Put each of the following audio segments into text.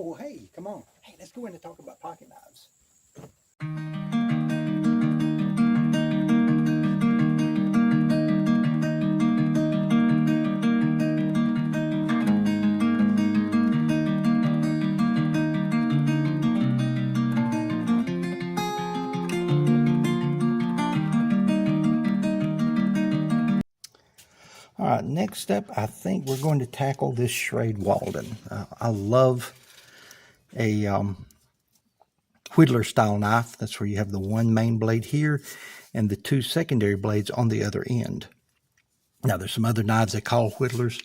Oh, hey, come on. Hey, let's go in and talk about pocket knives. All right, next up, I think we're going to tackle this Schrade Walden. I love a Whittler style knife. That's where you have the one main blade here and the two secondary blades on the other end. Now, there's some other knives they call Whittlers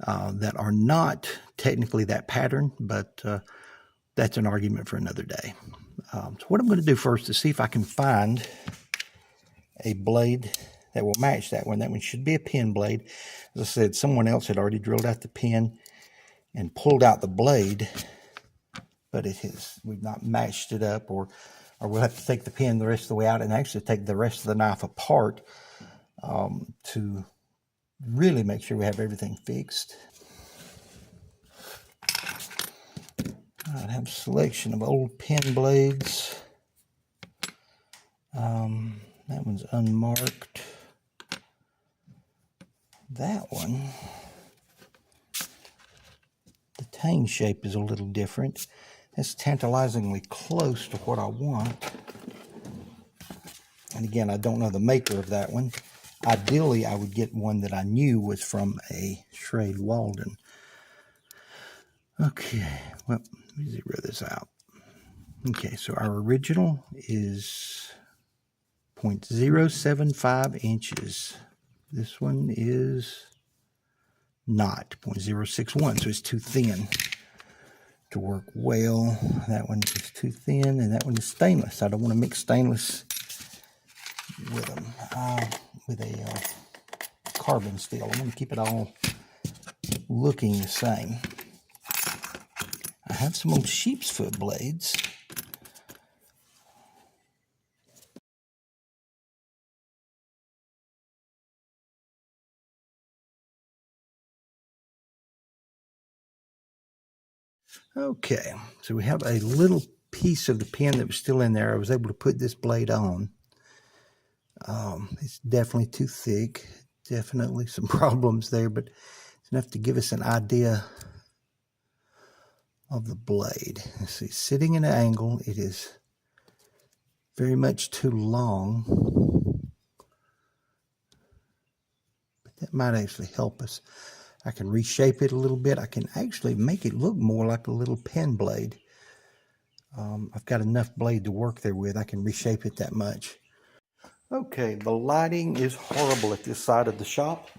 that are not technically that pattern, but that's an argument for another day. So what I'm going to do first is see if I can find a blade that will match that one. That one should be a pin blade. As I said, someone else had already drilled out the pin and pulled out the blade, but we've not matched it up, or we'll have to take the pin the rest of the way out and actually take the rest of the knife apart to really make sure we have everything fixed. I have a selection of old pin blades. That one's unmarked. That one, the tang shape is a little different. That's tantalizingly close to what I want. And again, I don't know the maker of that one. Ideally, I would get one that I knew was from a Schrade Walden. Okay, well, let me zero this out. Okay, so our original is 0.075 inches. This one is not 0.061, so it's too thin to work well. That one is too thin, and that one is stainless. I don't want to mix stainless with them, with a carbon steel. I want to keep it all looking the same. I have some old sheep's foot blades. Okay, so we have a little piece of the pin that was still in there. I was able to put this blade on. It's definitely too thick. Definitely some problems there, but it's enough to give us an idea of the blade. Let's see, sitting in an angle, it is very much too long. But that might actually help us. I can reshape it a little bit. I can actually make it look more like a little pen blade. I've got enough blade to work there with. I can reshape it that much. Okay, the lighting is horrible at this side of the shop.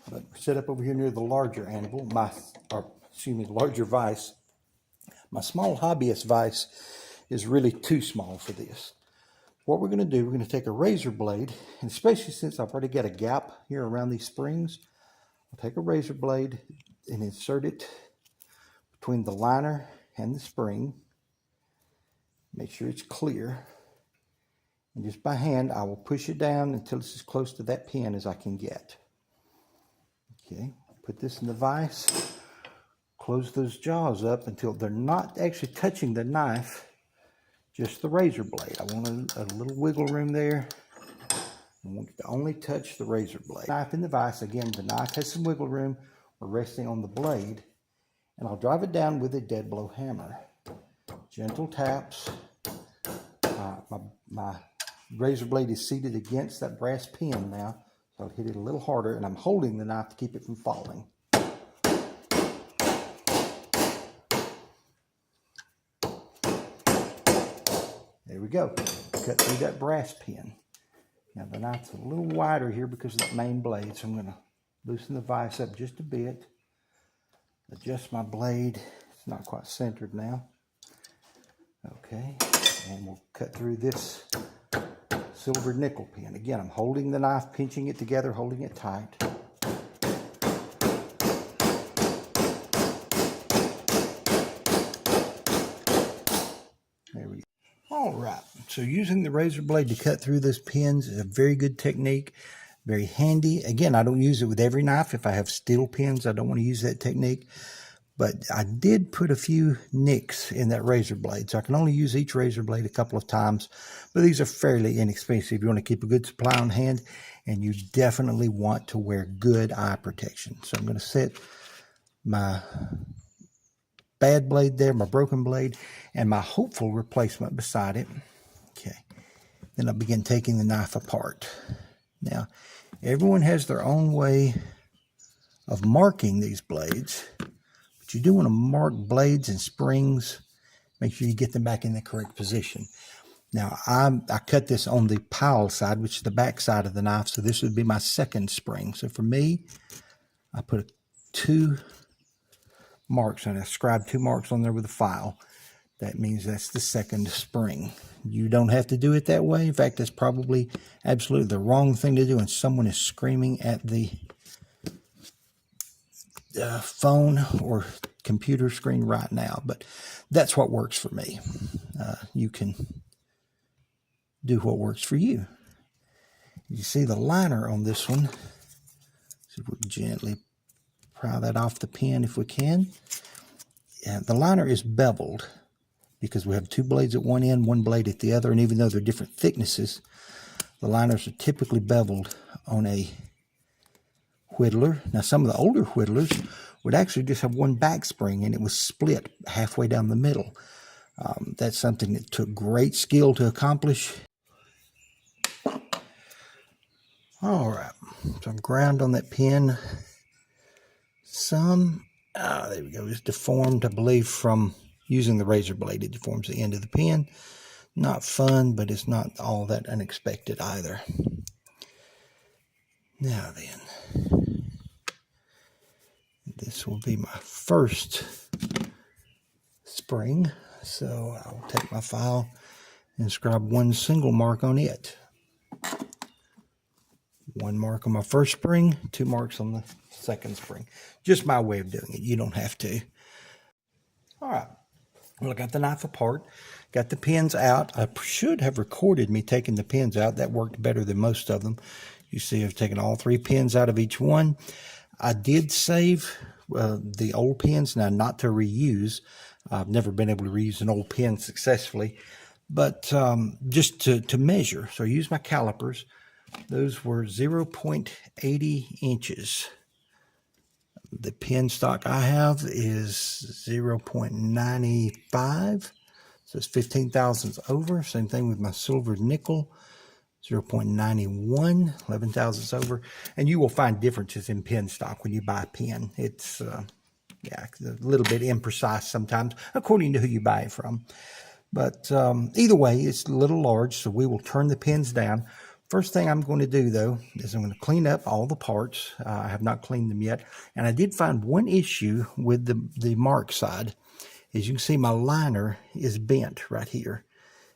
But we're set up over here near the larger anvil, larger vise. My small hobbyist vise is really too small for this. What we're going to do, we're going to take a razor blade, and especially since I've already got a gap here around these springs, I'll take a razor blade and insert it between the liner and the spring. Make sure it's clear. And just by hand, I will push it down until it's as close to that pin as I can get. Okay, put this in the vise. Close those jaws up until they're not actually touching the knife, just the razor blade. I want a little wiggle room there. I want to only touch the razor blade. Knife in the vise. Again, the knife has some wiggle room. We're resting on the blade. And I'll drive it down with a dead blow hammer. Gentle taps. My razor blade is seated against that brass pin now. So I'll hit it a little harder, and I'm holding the knife to keep it from falling. There we go. Cut through that brass pin. Now the knife's a little wider here because of that main blade, so I'm going to loosen the vise up just a bit. Adjust my blade. It's not quite centered now. Okay, and we'll cut through this silver nickel pin. Again, I'm holding the knife, pinching it together, holding it tight. There we go. All right, so using the razor blade to cut through those pins is a very good technique, very handy. Again, I don't use it with every knife. If I have steel pins, I don't want to use that technique. But I did put a few nicks in that razor blade, so I can only use each razor blade a couple of times, but these are fairly inexpensive. You want to keep a good supply on hand, and you definitely want to wear good eye protection. So I'm going to set my bad blade there, my broken blade, and my hopeful replacement beside it. Okay, then I'll begin taking the knife apart. Now, everyone has their own way of marking these blades, but you do want to mark blades and springs. Make sure you get them back in the correct position. Now, I cut this on the pile side, which is the back side of the knife, so this would be my second spring. So for me, I put 2 marks, and I scribed 2 marks on there with a file. That means that's the second spring. You don't have to do it that way. In fact, that's probably absolutely the wrong thing to do, and someone is screaming at the phone or computer screen right now, but that's what works for me. You can do what works for you. You see the liner on this one. So we'll gently pry that off the pin if we can. And the liner is beveled because we have 2 blades at one end, 1 blade at the other, and even though they're different thicknesses, the liners are typically beveled on a Whittler. Now, some of the older Whittlers would actually just have 1 back spring, and it was split halfway down the middle. That's something that took great skill to accomplish. All right, so I've ground on that pin some. There we go. It's deformed, I believe, from using the razor blade. It deforms the end of the pin. Not fun, but it's not all that unexpected either. Now then, this will be my first spring. So I'll take my file and scribe 1 single mark on it. 1 mark on my first spring, 2 marks on the second spring. Just my way of doing it. You don't have to. All right. Well, I got the knife apart, got the pins out. I should have recorded me taking the pins out. That worked better than most of them. You see I've taken all 3 pins out of each one. I did save the old pins, now not to reuse. I've never been able to reuse an old pin successfully, but just to measure. So I used my calipers. Those were 0.80 inches. The pin stock I have is 0.95, so it's 15 thousandths over. Same thing with my silver nickel, 0.91, 11 thousandths over. And you will find differences in pin stock when you buy a pin. It's yeah, a little bit imprecise sometimes, according to who you buy it from. But either way, it's a little large, so we will turn the pins down. First thing I'm going to do, though, is I'm going to clean up all the parts. I have not cleaned them yet. And I did find one issue with the mark side. As you can see, my liner is bent right here,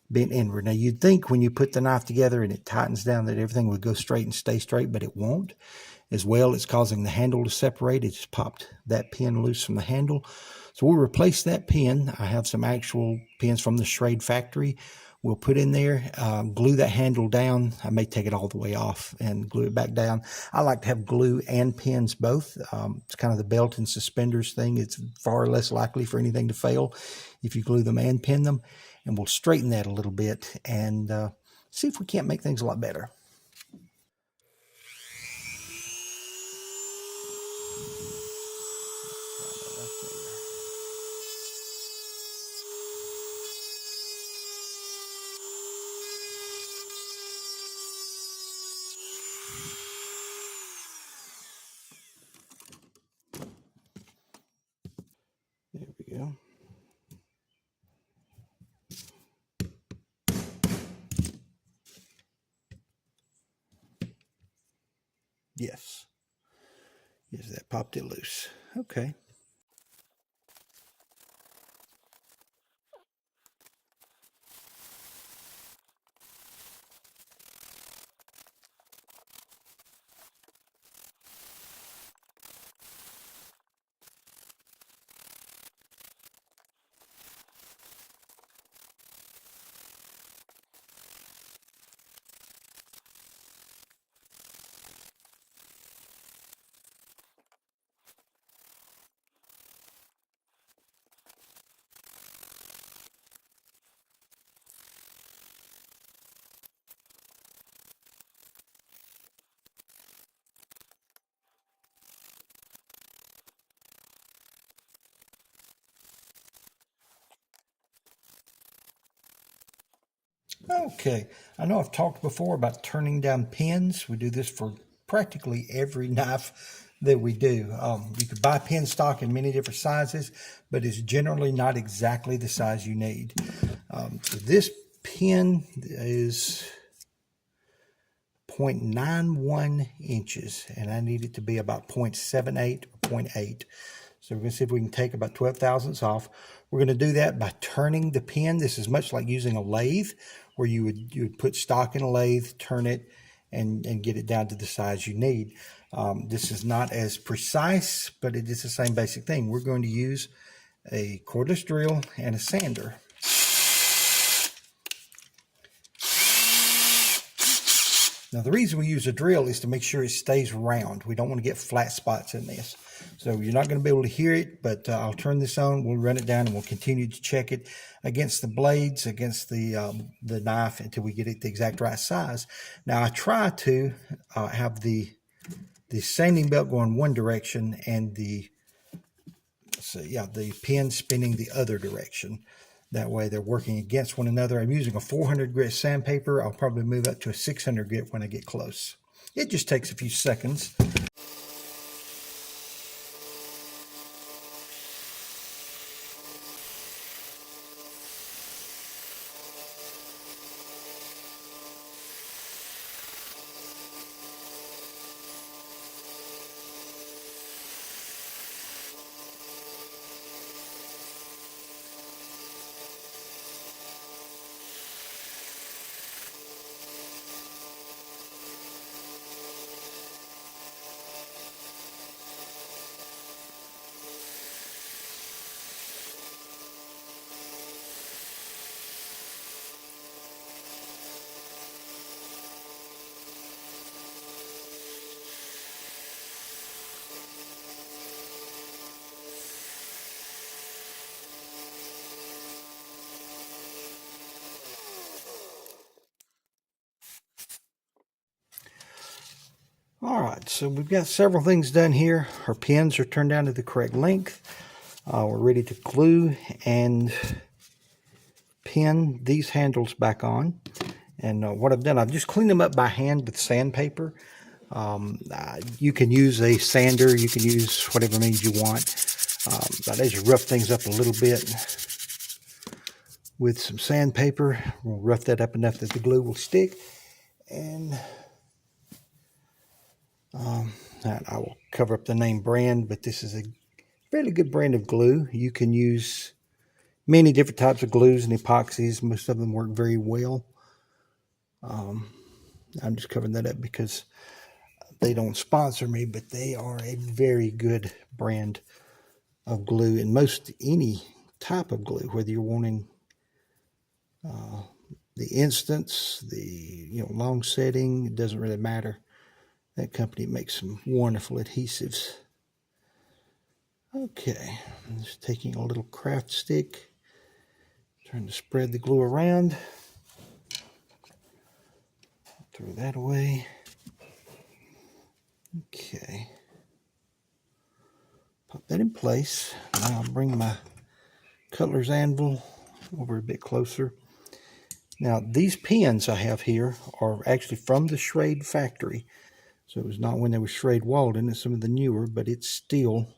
bent inward. Now, you'd think when you put the knife together and it tightens down that everything would go straight and stay straight, but it won't. As well, it's causing the handle to separate. It just popped that pin loose from the handle. So we'll replace that pin. I have some actual pins from the Schrade factory. We'll put in there, glue that handle down. I may take it all the way off and glue it back down. I like to have glue and pins both. It's kind of the belt and suspenders thing. It's far less likely for anything to fail if you glue them and pin them. And we'll straighten that a little bit and see if we can't make things a lot better. There we go. Yes. Yes, that popped it loose. Okay. Okay, I know I've talked before about turning down pins. We do this for practically every knife that we do. You could buy pin stock in many different sizes, but it's generally not exactly the size you need. So this pin is 0.91 inches, and I need it to be about 0.78 or 0.8. So we're going to see if we can take about 12 thousandths off. We're going to do that by turning the pin. This is much like using a lathe, where you would put stock in a lathe, turn it, and get it down to the size you need. This is not as precise, but it is the same basic thing. We're going to use a cordless drill and a sander. Now, the reason we use a drill is to make sure it stays round. We don't want to get flat spots in this. So you're not going to be able to hear it, but I'll turn this on, we'll run it down, and we'll continue to check it against the blades, against the knife, until we get it the exact right size. Now, I try to have the sanding belt going one direction and the pin spinning the other direction. That way they're working against one another. I'm using a 400 grit sandpaper. I'll probably move up to a 600 grit when I get close. It just takes a few seconds. All right, so we've got several things done here. Our pins are turned down to the correct length. We're ready to glue and pin these handles back on. And what I've done, I've just cleaned them up by hand with sandpaper. You can use a sander, you can use whatever means you want. But as you rough things up a little bit with some sandpaper, we'll rough that up enough that the glue will stick. And I will cover up the name brand, but this is a fairly good brand of glue. You can use many different types of glues and epoxies. Most of them work very well. I'm just covering that up because they don't sponsor me, but they are a very good brand of glue. And most any type of glue, whether you're wanting the instance, the long setting, it doesn't really matter. That company makes some wonderful adhesives. Okay, I'm just taking a little craft stick, trying to spread the glue around. Throw that away. Okay. Pop that in place. Now I'll bring my cutler's anvil over a bit closer. Now these pins I have here are actually from the Schrade factory. So it was not when they were Schrade Walden, it's some of the newer, but it's still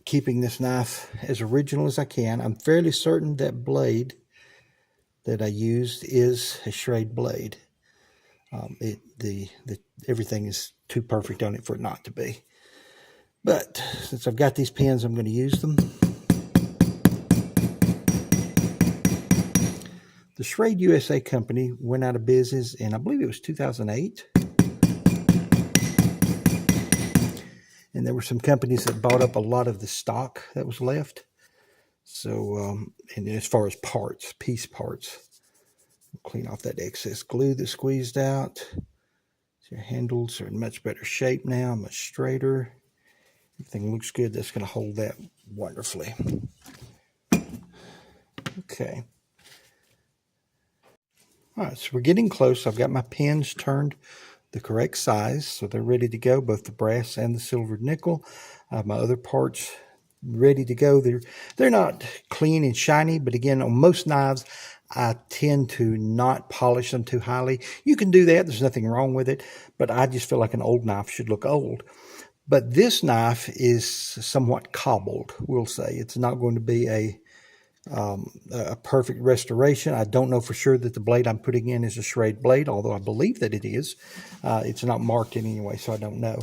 keeping this knife as original as I can. I'm fairly certain that blade that I used is a Schrade blade. Everything is too perfect on it for it not to be. But since I've got these pins, I'm going to use them. The Schrade USA company went out of business in, I believe it was 2008. And there were some companies that bought up a lot of the stock that was left. So, and as far as parts, piece parts, clean off that excess glue that squeezed out. So your handles are in much better shape now, much straighter. Everything looks good. That's going to hold that wonderfully. Okay. All right, so we're getting close. I've got my pins turned the correct size, so they're ready to go, both the brass and the silvered nickel. I have my other parts ready to go. They're not clean and shiny, but again, on most knives, I tend to not polish them too highly. You can do that. There's nothing wrong with it, but I just feel like an old knife should look old. But this knife is somewhat cobbled, we'll say. It's not going to be a perfect restoration. I don't know for sure that the blade I'm putting in is a Schrade blade, although I believe that it is. It's not marked in any way, so I don't know.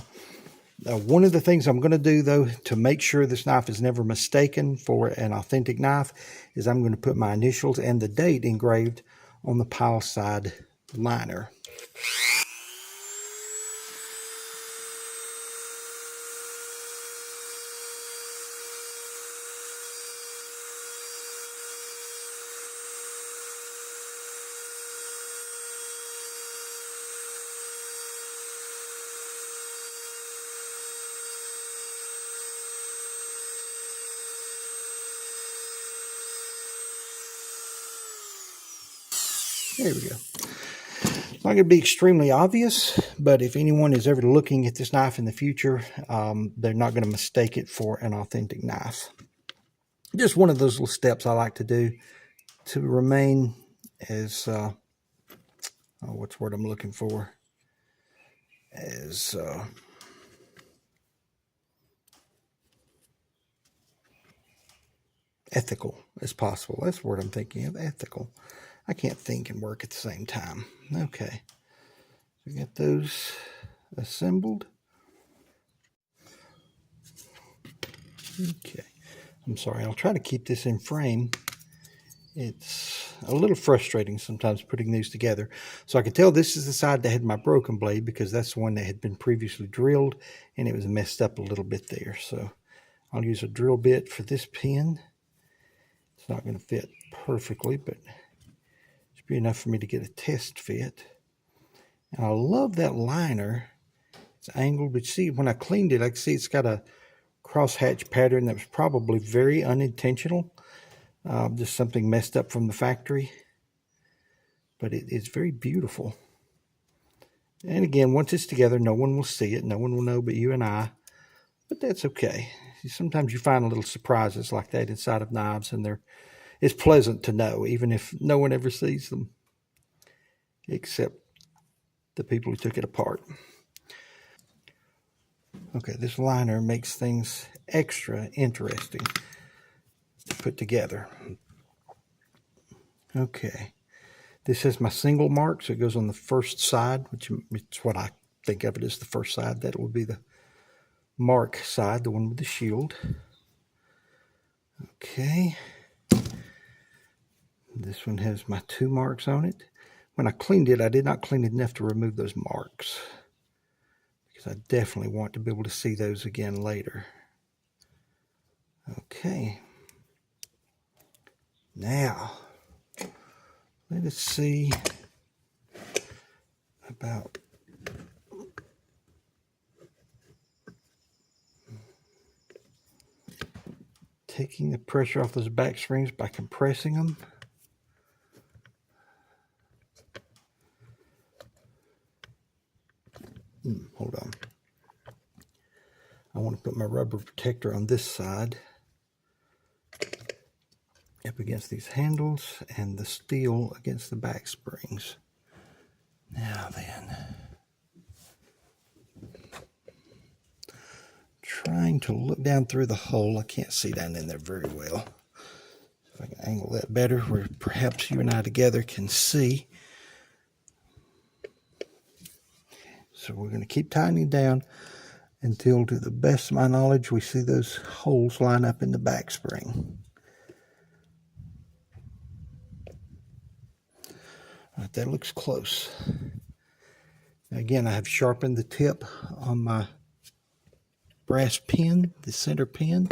One of the things I'm going to do, though, to make sure this knife is never mistaken for an authentic knife, is I'm going to put my initials and the date engraved on the pile side liner. There we go. It's not going to be extremely obvious, but if anyone is ever looking at this knife in the future, they're not going to mistake it for an authentic knife. Just one of those little steps I like to do to remain as, what's the word I'm looking for? As ethical as possible. That's the word I'm thinking of, ethical. I can't think and work at the same time. Okay. So get those assembled. Okay. I'm sorry. I'll try to keep this in frame. It's a little frustrating sometimes putting these together. So I can tell this is the side that had my broken blade because that's the one that had been previously drilled and it was messed up a little bit there. So I'll use a drill bit for this pin. It's not going to fit perfectly, but it's be enough for me to get a test fit. And I love that liner. It's angled, but see, when I cleaned it, I can see it's got a crosshatch pattern that was probably very unintentional. Just something messed up from the factory. But it is very beautiful. And again, once it's together, no one will see it. No one will know but you and I. But that's okay. Sometimes you find little surprises like that inside of knives, and it's pleasant to know, even if no one ever sees them, except the people who took it apart. Okay, this liner makes things extra interesting to put together. Okay, this is my single mark, so it goes on the first side, which is what I think of it as the first side. That would be the mark side, the one with the shield. Okay, this one has my 2 marks on it. When I cleaned it, I did not clean it enough to remove those marks, because I definitely want to be able to see those again later. Okay. Now, let us see about taking the pressure off those back springs by compressing them. Hold on. I want to put my rubber protector on this side up against these handles and the steel against the back springs. Now then, trying to look down through the hole. I can't see down in there very well. If I can angle that better, where perhaps you and I together can see. So we're going to keep tightening down until, to the best of my knowledge, we see those holes line up in the back spring. All right, that looks close. Again, I have sharpened the tip on my brass pin, the center pin.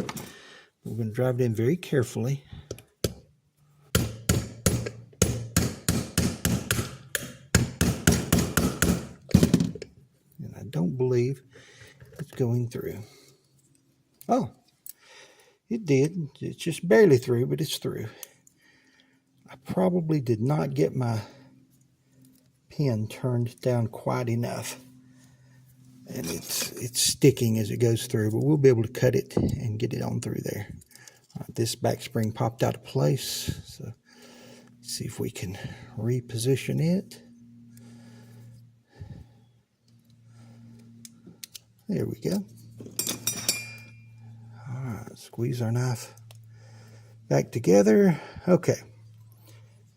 We're going to drive it in very carefully. And I don't believe it's going through. Oh, it did. It's just barely through, but it's through. I probably did not get my pin turned down quite enough. And it's sticking as it goes through, but we'll be able to cut it and get it on through there. This back spring popped out of place, so See if we can reposition it. There we go. All right, squeeze our knife back together. Okay,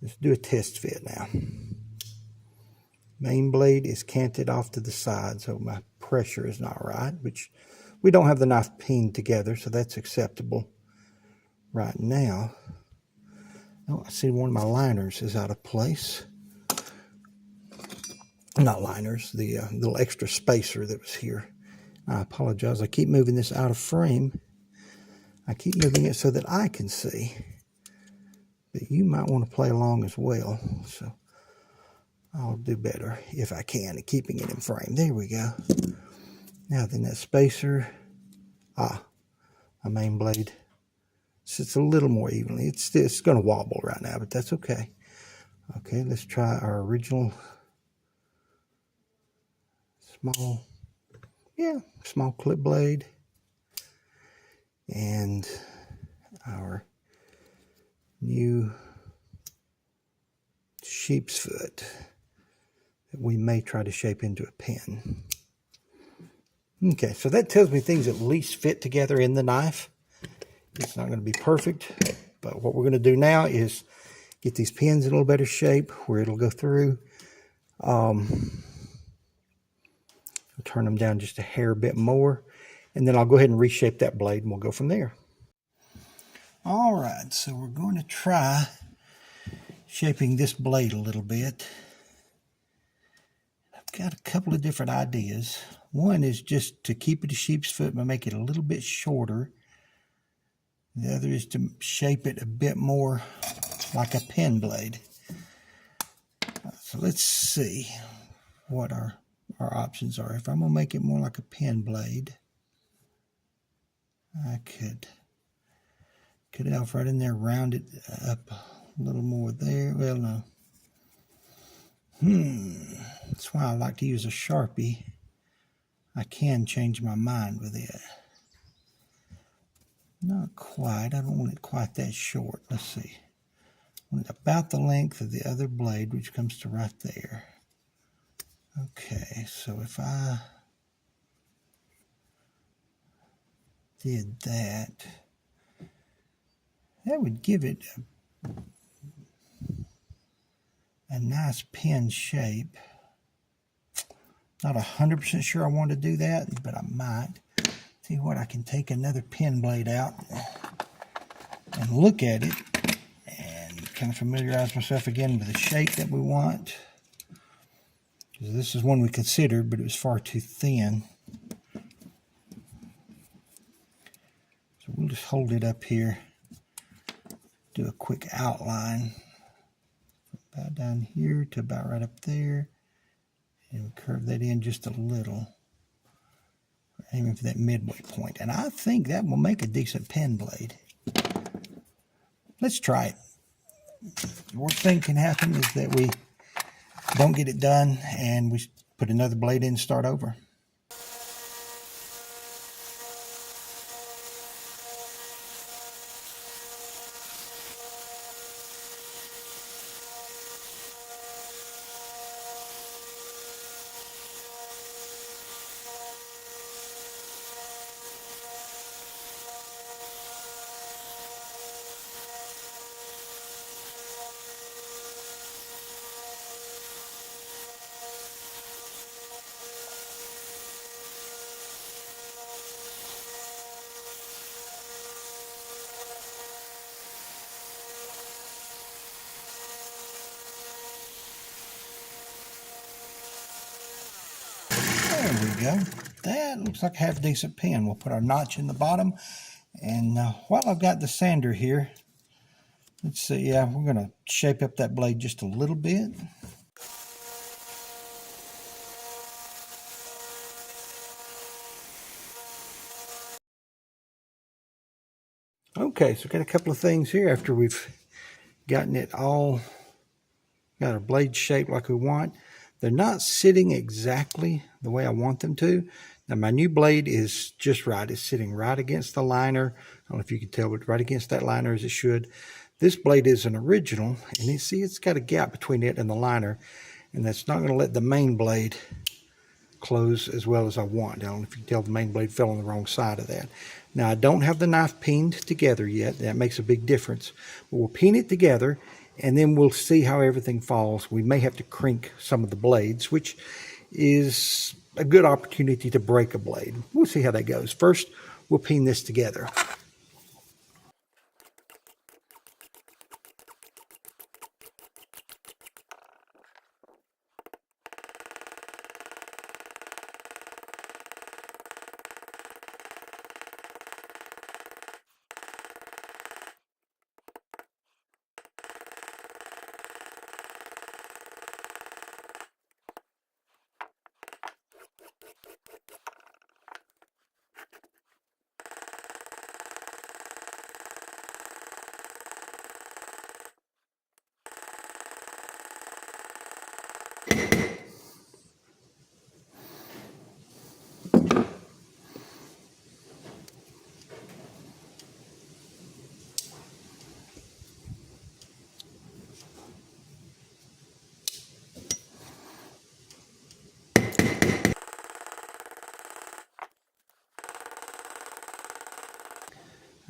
let's do a test fit now. Main blade is canted off to the side, so my pressure is not right, which we don't have the knife pinned together, so that's acceptable right now. Oh, I see one of my liners is out of place. Not liners, the little extra spacer that was here. I apologize. I keep moving this out of frame. I keep moving it so that I can see. But you might want to play along as well. So I'll do better if I can at keeping it in frame. There we go. Now then that spacer. My main blade sits a little more evenly. It's going to wobble right now, but that's okay. Okay, let's try our original small clip blade and our new sheep's foot that we may try to shape into a pen. Okay, so that tells me things at least fit together in the knife. It's not going to be perfect, but what we're going to do now is get these pins in a little better shape where it'll go through. I'll turn them down just a hair bit more, and then I'll go ahead and reshape that blade, and we'll go from there. All right, so we're going to try shaping this blade a little bit. I've got a couple of different ideas. One is just to keep it a sheep's foot but make it a little bit shorter. The other is to shape it a bit more like a pen blade. So let's see what our options are. If I'm going to make it more like a pen blade, I could cut it off right in there, round it up a little more there. Well, no. That's why I like to use a Sharpie. I can change my mind with it. Not quite. I don't want it quite that short. Let's see. I want it about the length of the other blade, which comes to right there. Okay, so if I did that, that would give it a nice pen shape. Not 100% sure I want to do that, but I might. See what, I can take another pen blade out and look at it and kind of familiarize myself again with the shape that we want. Because this is one we considered, but it was far too thin. So we'll just hold it up here, do a quick outline. About down here to about right up there. And curve that in just a little. Aiming for that midway point. And I think that will make a decent pen blade. Let's try it. The worst thing can happen is that we don't get it done and we put another blade in and start over. There we go. That looks like a half decent pen. We'll put our notch in the bottom. And while I've got the sander here, let's see, we're going to shape up that blade just a little bit. Okay, so we've got a couple of things here after we've gotten it all, got our blade shaped like we want. They're not sitting exactly the way I want them to. Now my new blade is just right. It's sitting right against the liner. I don't know if you can tell, but right against that liner as it should. This blade is an original, and you see it's got a gap between it and the liner, and that's not going to let the main blade close as well as I want. I don't know if you can tell the main blade fell on the wrong side of that. Now, I don't have the knife peened together yet. That makes a big difference. But we'll peen it together, and then we'll see how everything falls. We may have to crink some of the blades, which is a good opportunity to break a blade. We'll see how that goes. First, we'll peen this together.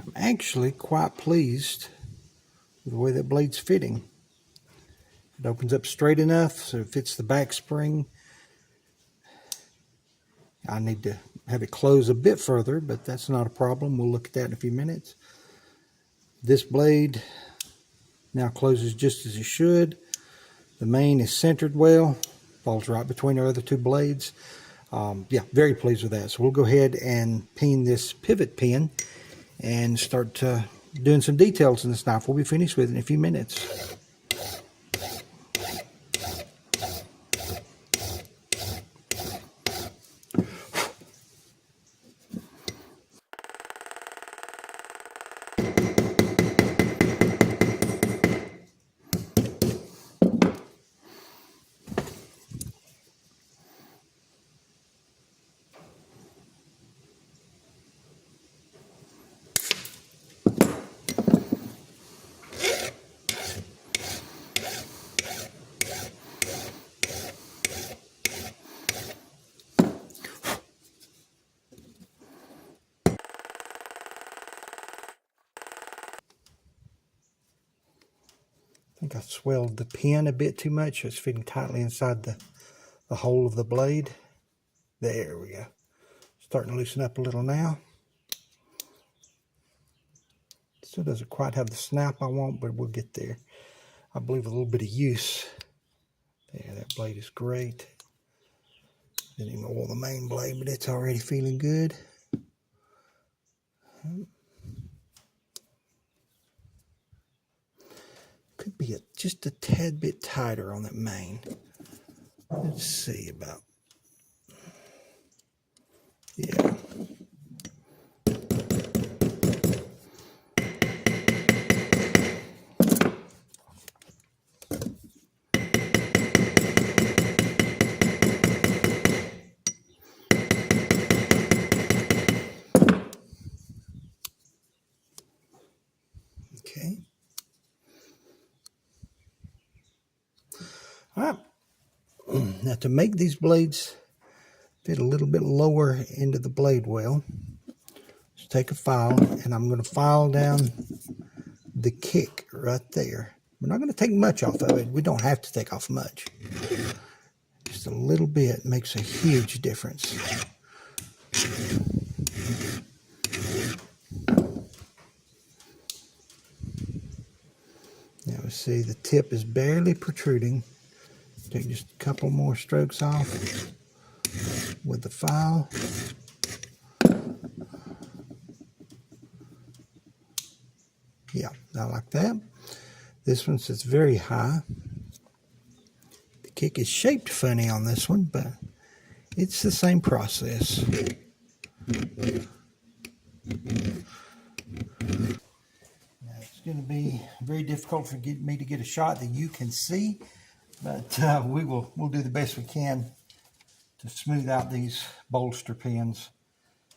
I'm actually quite pleased with the way that blade's fitting. It opens up straight enough so it fits the back spring. I need to have it close a bit further, but that's not a problem. We'll look at that in a few minutes. This blade now closes just as it should. The main is centered well, falls right between our other two blades. Yeah, very pleased with that. So we'll go ahead and peen this pivot pin and start doing some details in this knife. We'll be finished with it in a few minutes. I think I swelled the pin a bit too much. It's fitting tightly inside the hole of the blade. There we go. Starting to loosen up a little now. Still doesn't quite have the snap I want, but we'll get there. I believe a little bit of use. There, that blade is great. Didn't even oil the main blade, but it's already feeling good. Could be just a tad bit tighter on that main. Let's see about, yeah. Okay. All right. Now to make these blades fit a little bit lower into the blade well, just take a file, and I'm going to file down the kick right there. We're not going to take much off of it. We don't have to take off much. Just a little bit makes a huge difference. Now we see the tip is barely protruding. Take just a couple more strokes off with the file. Yeah, I like that. This one sits very high. The kick is shaped funny on this one, but it's the same process. Now, it's going to be very difficult for me to get a shot that you can see, but we'll do the best we can to smooth out these bolster pins.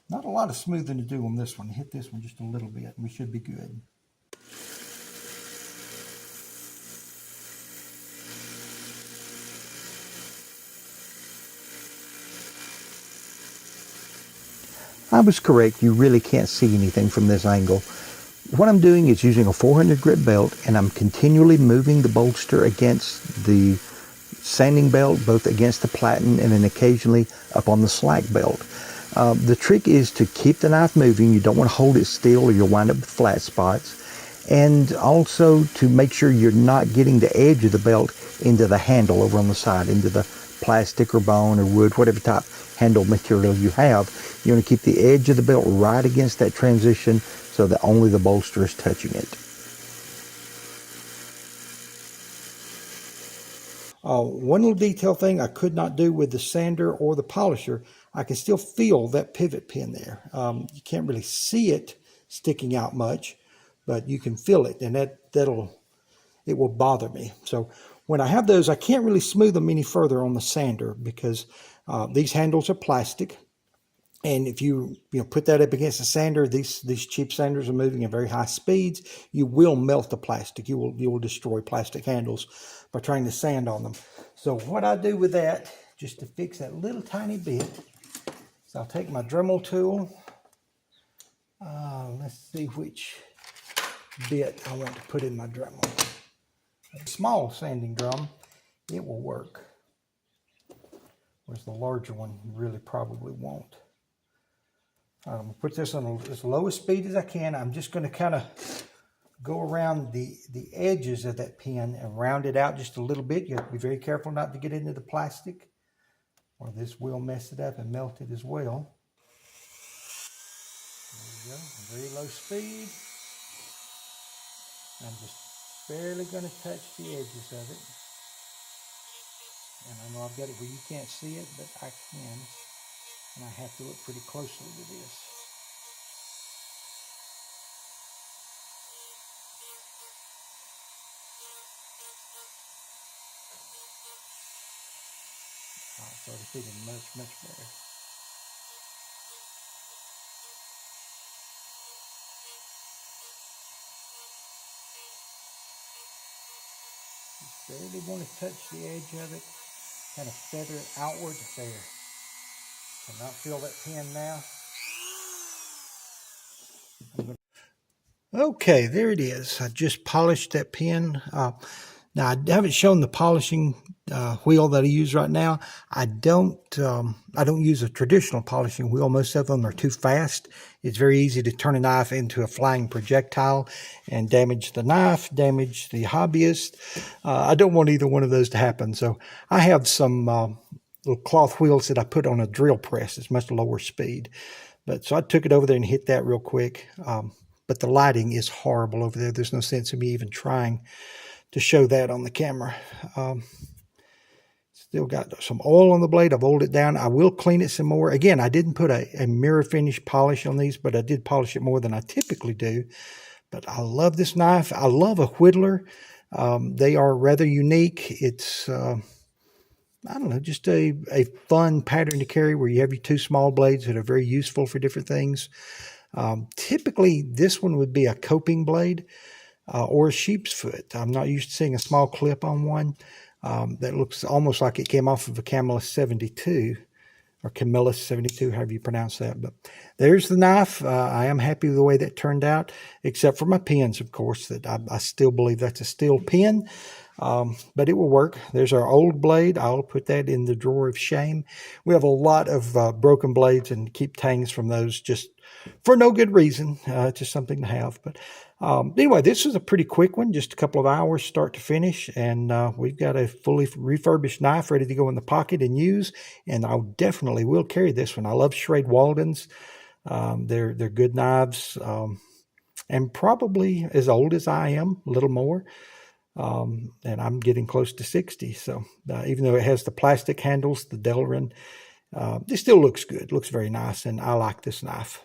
Not a lot of smoothing to do on this one. Hit this one just a little bit, and we should be good. I was correct. You really can't see anything from this angle. What I'm doing is using a 400 grit belt, and I'm continually moving the bolster against the sanding belt, both against the platen and then occasionally up on the slack belt. The trick is to keep the knife moving. You don't want to hold it still or you'll wind up with flat spots. And also to make sure you're not getting the edge of the belt into the handle over on the side, into the plastic or bone or wood, whatever type handle material you have. You want to keep the edge of the belt right against that transition so that only the bolster is touching it. One little detail thing I could not do with the sander or the polisher, I can still feel that pivot pin there. You can't really see it sticking out much, but you can feel it, and it will bother me. So when I have those, I can't really smooth them any further on the sander because these handles are plastic. And if you put that up against the sander, these cheap sanders are moving at very high speeds. You will melt the plastic. You will destroy plastic handles by trying to sand on them. So what I do with that, just to fix that little tiny bit, is I'll take my Dremel tool. Let's see which bit I want to put in my Dremel. A small sanding drum, it will work. Whereas the larger one really probably won't. Put this on as low a speed as I can. I'm just going to kind of go around the edges of that pin and round it out just a little bit. You have to be very careful not to get into the plastic, or this will mess it up and melt it as well. There we go, very low speed. I'm just barely going to touch the edges of it. And I know I've got it where you can't see it, but I can. And I have to look pretty closely to this. Oh, it's already fitting much better. Just barely want to touch the edge of it. Kind of feather it outward there. Cannot feel that pin now. Okay, there it is. I just polished that pin. Now I haven't shown the polishing wheel that I use right now. I don't use a traditional polishing wheel. Most of them are too fast. It's very easy to turn a knife into a flying projectile and damage the knife, damage the hobbyist. I don't want either one of those to happen. So I have some little cloth wheels that I put on a drill press. It's much lower speed. So I took it over there and hit that real quick. But the lighting is horrible over there. There's no sense of me even trying to show that on the camera. Still got some oil on the blade. I've oiled it down. I will clean it some more. Again, I didn't put a mirror finish polish on these, but I did polish it more than I typically do. But I love this knife. I love a Whittler. They are rather unique. It's, I don't know, just a fun pattern to carry where you have your two small blades that are very useful for different things. Typically, this one would be a coping blade or a sheep's foot. I'm not used to seeing a small clip on one. That looks almost like it came off of a Camillus 72 or Camillus 72, however you pronounce that. But there's the knife. I am happy with the way that turned out, except for my pins, of course, that I still believe that's a steel pin. But it will work. There's our old blade. I'll put that in the drawer of shame. We have a lot of broken blades and keep tangs from those just for no good reason, just something to have. But anyway, this is a pretty quick one, just a couple of hours start to finish, and we've got a fully refurbished knife ready to go in the pocket and use, and I definitely will carry this one. I love Schrade Waldens. They're good knives, and probably as old as I am, a little more. And I'm getting close to 60. So even though it has the plastic handles, the Delrin, it still looks good. Looks very nice, and I like this knife.